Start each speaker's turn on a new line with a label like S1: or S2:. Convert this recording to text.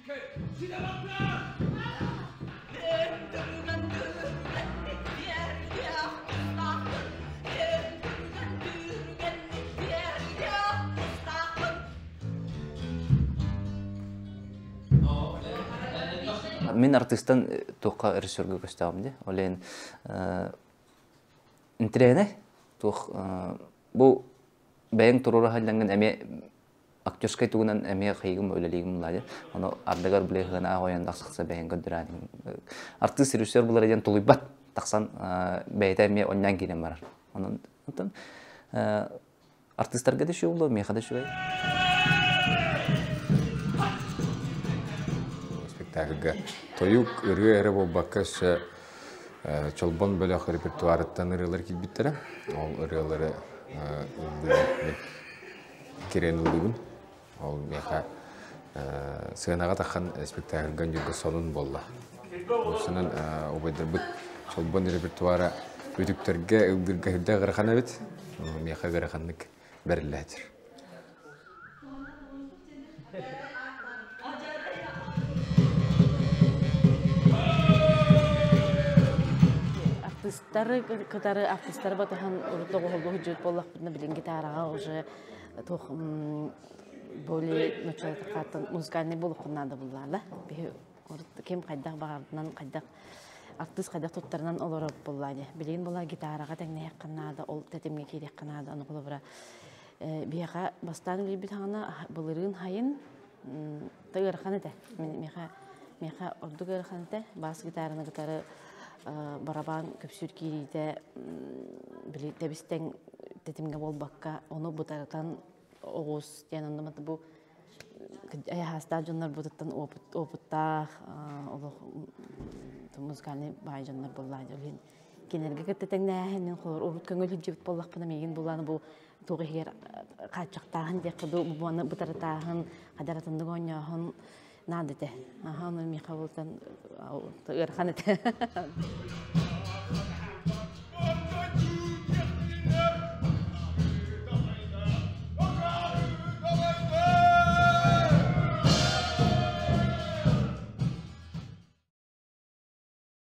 S1: Мен артистан тоққа режиссерге көстәвім де. Олен интерене тоқ бұл бәйін тұруры халданған әме актерскай тугунан әме қайгым өлелегім ладе. Оны ардагар білеғіна қойан дақсықса бәйін көндіраның. Артист режиссер бұл әден тұлыбат тақсан бәйті әме оннан келем барар. Онын артисттарға да шу болды, меға да шу бәй.
S2: Спектакльга тоюк ыры әрі бол баққаш чолбон бөліқ репертуарыттан ырылар келбеттері. Ол ырылары керен ұлығын. Ол меға сығынаға таққан спектакльган жүргі сонын болды. Осынан обайдар бұд чолбон репертуары өтіктерге ұлдырға хүрді ғырқан әбет. Меға ғырқанлық бәрілі әтір.
S3: Артисттары батахан урдогу холбу хүжүт боллак битне билин гитарага уже тох более началatan музыкальный болукунада булларда. Кем кайдак багардан кайдак артист кайдак туттарынан олорop буллады. Билин була гитарага теңне якканада, ол тетемге керек канада, аны кулубра. Бияга бастан бит хана булырын хайын тыгырхан эте. Меха ордугырхан эте, бас гитараны гитары барабан көпсүр кирийде били тебистен тетимге болбакка ону бутардан оғыз янында бу аяхаста жоннор бутаттан опытта музыкальный бай жоннор боллайды олен кенерге кеттетеңнәһенен холор урут көңүл жибит боллакпына меген буланы бу тугыгер качактагын де кыду буны бутартагын кадаратындык ойногон надете аха оны михаилтан тыгырхан эте